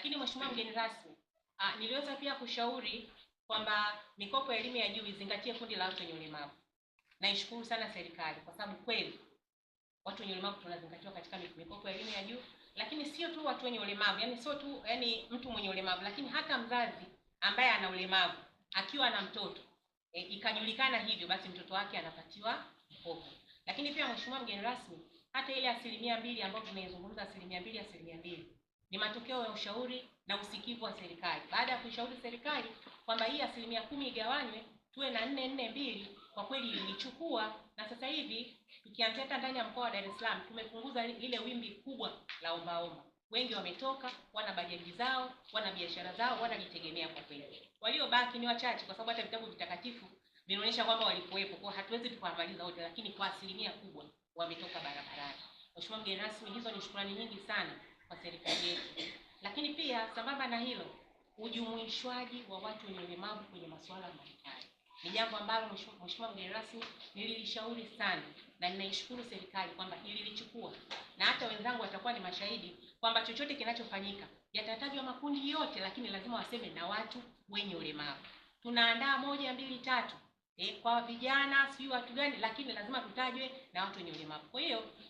Lakini mheshimiwa mgeni rasmi, niliweza pia kushauri kwamba mikopo ya elimu ya juu izingatie kundi la watu wenye ulemavu. Naishukuru sana serikali kwa sababu kweli watu wenye ulemavu tunazingatiwa katika mikopo ya elimu ya juu, lakini sio tu watu wenye ulemavu, sio tu mtu mwenye ulemavu, lakini hata mzazi ambaye ana ulemavu akiwa na mtoto ikajulikana hivyo, basi mtoto wake anapatiwa mkopo. Lakini pia mheshimiwa mgeni rasmi, hata ile 2% ambayo tumeizungumza 2% ni matokeo ya ushauri na usikivu wa serikali. Baada ya kushauri serikali kwamba hii 10% igawanywe tuwe na 442, kwa kweli ilichukua, na sasa hivi tukianzia ndani ya mkoa wa Dar es Salaam tumepunguza ile wimbi kubwa la ombaomba. Wengi wametoka, wana bajaji zao, wana biashara zao, wanajitegemea kwa kweli. Waliobaki ni wachache, kwa sababu hata vitabu vitakatifu vinaonyesha kwamba walikuwepo, kwa hatuwezi tukawamaliza wote, lakini kwa 1% kubwa wametoka barabarani. Mheshimiwa mgeni rasmi, hizo ni shukrani nyingi sana kwa serikali yetu. Lakini pia sambamba na hilo, ujumuishwaji wa watu wenye ulemavu kwenye masuala mbalimbali ni jambo ambalo mheshimiwa mgeni rasmi nililishauri sana, na ninaishukuru serikali kwamba ililichukua, na hata wenzangu watakuwa ni mashahidi kwamba chochote kinachofanyika yatatajwa makundi yote, lakini lazima waseme na watu wenye ulemavu. Tunaandaa 1, 2, 3 kwa vijana, sio watu gani, lakini lazima tutajwe na watu wenye ulemavu. Kwa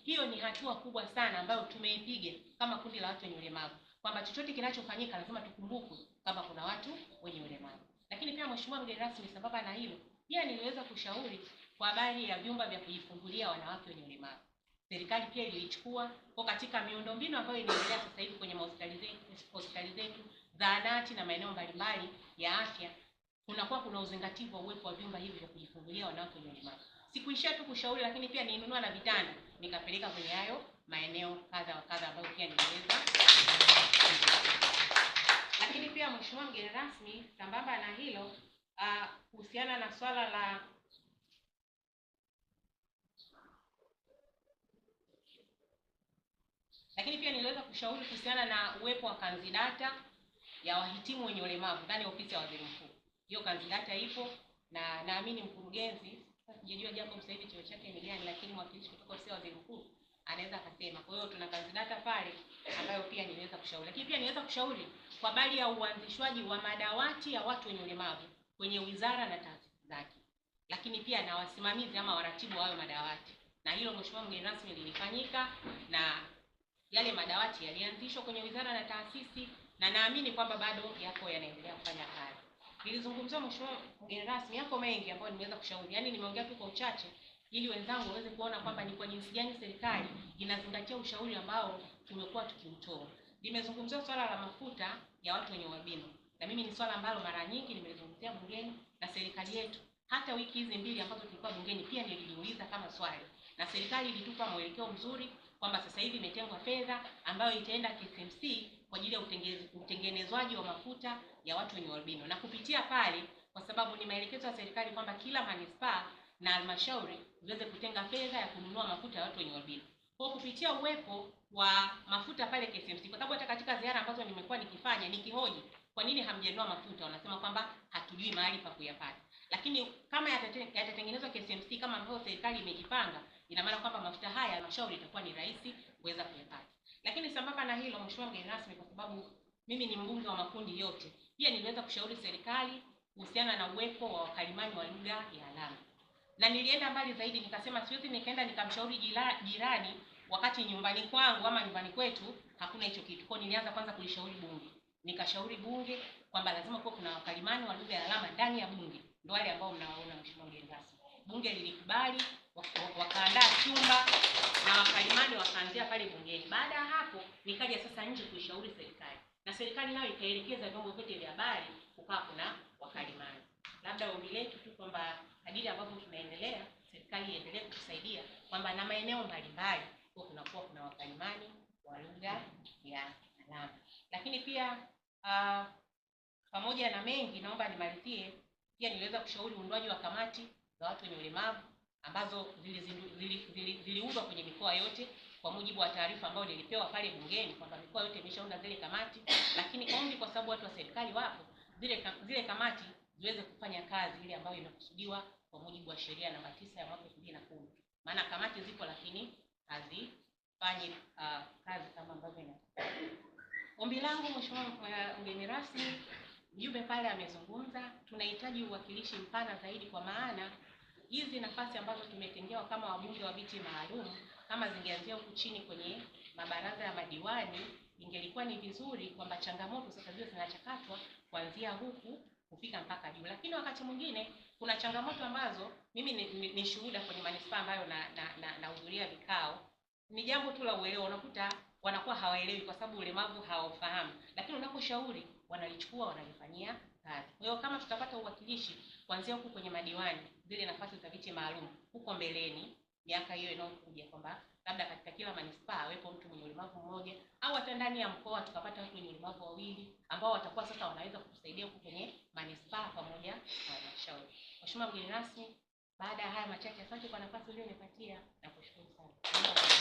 hiyo ni hatua kubwa sana ambayo tumeipiga kama kundi la watu wenye ulemavu, kwamba chochote kinachofanyika lazima tukumbukwe kama kuna watu wenye ulemavu. Lakini pia mheshimiwa mgeni rasmi, sababu na hilo pia niliweza kushauri kwa habari ya vyumba vya kujifungulia wanawake wenye ulemavu. Serikali pia ilichukua kwa katika miundombinu ambayo inaendelea sasa hivi kwenye hospitali zetu, zahanati na maeneo mbalimbali ya afya, kuna uzingativu wa uwepo wa vyumba hivi vya kujifungulia wanawake wenye ulemavu. Sikuishia tu kushauri, lakini pia nilinunua na vitanda nikapeleka kwenye hayo maeneo kadha wa kadha ambayo pia niliweza. Lakini pia mheshimiwa mgeni rasmi, sambamba na hilo, kuhusiana na swala la lakini pia niliweza kushauri kuhusiana na uwepo wa kanzidata ya wahitimu wenye ulemavu ndani ya ofisi ya waziri mkuu. Hiyo kanzidata ipo, na naamini mkurugenzi, sijajua jambo sasa hivi cheo chake ni gani, lakini mwakilishi kutoka ofisi ya waziri mkuu anaweza akasema. Kwa hiyo tuna kanzidata pale ambayo pia niweza kushauri. Lakini pia niweza kushauri kwa habari ya uanzishwaji wa madawati ya watu wenye ulemavu kwenye wizara na taasisi zake, lakini pia na wasimamizi ama waratibu wa hayo madawati. Na hilo mheshimiwa mgeni rasmi lilifanyika, na yale madawati yalianzishwa kwenye wizara na taasisi, na naamini kwamba bado yako yanaendelea kufanya kazi. Nilizungumzia mheshimiwa mgeni rasmi, yako mengi ambayo nimeweza kushauri. Nimeongea tu kwa uchache ili wenzangu waweze kuona kwamba ni kwa jinsi gani serikali inazingatia ushauri ambao tumekuwa tukiutoa. Nimezungumzia swala la mafuta ya watu wenye ualbino, na mimi ni swala ambalo mara nyingi nimelizungumzia bungeni na serikali yetu. Hata wiki hizi 2 ambazo tulikuwa bungeni pia nilijiuliza kama swali, na serikali ilitupa mwelekeo mzuri kwamba sasa hivi imetengwa fedha ambayo itaenda KSMC kwa ajili ya utengenezwaji wa mafuta ya watu wenye albino. Na kupitia pale, kwa sababu ni maelekezo ya serikali kwamba kila manispaa na halmashauri ziweze kutenga fedha ya kununua mafuta ya watu wenye albino. Kwa kupitia uwepo wa mafuta pale KSMC, kwa sababu hata katika ziara ambazo nimekuwa nikifanya nikihoji kwa nini hamjanunua mafuta, wanasema kwamba hatujui mahali pa kuyapata. Lakini kama yatatengenezwa KSMC kama ambavyo serikali imejipanga, ina maana kwamba mafuta haya halmashauri itakuwa ni rahisi kuweza kuyapata. Lakini sambamba na hilo mheshimiwa mgeni rasmi, kwa sababu mimi ni mbunge wa makundi yote, pia niliweza kushauri serikali kuhusiana na uwepo wa wakalimani wa lugha ya alama. Na nilienda mbali zaidi, nikasema siwezi nikaenda nikamshauri jirani wakati nyumbani kwangu ama nyumbani kwetu hakuna hicho kitu. Kwa nilianza kwanza kulishauri bunge. Nikashauri bunge kwamba lazima kuwa kuna wakalimani wa lugha ya alama ndani ya bunge. Ndio wale ambao mnawaona mheshimiwa mgeni rasmi. Bunge lilikubali, wakaandaa chumba na wakalimani wakaanzia pale bungeni. Baada ya hapo nikaja sasa nje kuishauri serikali, na serikali nayo ikaelekeza vyombo vyote vya habari kukaa kuna wakalimani. Labda ombi letu tu kwamba kadiri ambavyo tunaendelea, serikali iendelee kutusaidia kwamba na maeneo mbalimbali kwa kunakuwa kuna wakalimani wa lugha ya alama. Lakini pia pamoja na mengi, naomba nimalizie pia niliweza kushauri uundwaji wa kamati za watu wenye ulemavu ambazo ziliundwa kwenye mikoa yote kwa mujibu wa taarifa ambayo nilipewa pale bungeni kwamba mikoa yote imeshaunda zile kamati. Lakini ombi, kwa sababu watu wa serikali wapo, zile kamati ziweze kufanya kazi ile ambayo imekusudiwa kwa mujibu wa sheria namba 9 ya mwaka 2010. Maana kamati zipo lakini hazifanyi kazi kama ambavyo inatakiwa. Ombi langu Mheshimiwa mgeni rasmi, mjumbe pale amezungumza, tunahitaji uwakilishi mpana zaidi, kwa maana hizi nafasi ambazo tumetengewa kama wabunge wa viti maalum, kama zingeanzia huku chini kwenye mabaraza ya madiwani, ingelikuwa ni vizuri kwamba changamoto sasa zile zinachakatwa kuanzia huku kufika mpaka juu. Lakini wakati mwingine kuna changamoto ambazo mimi ni shuhuda kwenye manispaa ambayo nahudhuria vikao, ni jambo tu la uelewa, unakuta wanakuwa hawaelewi kwa sababu ulemavu hawafahamu, lakini unaposhauri wanalichukua, wanalifanyia kazi. Kwa hiyo kama tutapata uwakilishi kuanzia huku kwenye madiwani, zile nafasi za viti maalum huko mbeleni, miaka hiyo inayokuja, kwamba labda katika kila manispaa awepo mtu mwenye ulemavu mmoja, au hata ndani ya mkoa tukapata watu wenye ulemavu wawili ambao watakuwa sasa wanaweza kutusaidia huko kwenye manispaa pamoja na halmashauri. Mheshimiwa mgeni rasmi, baada ya haya machache, asante kwa nafasi uliyonipatia na kushukuru sana.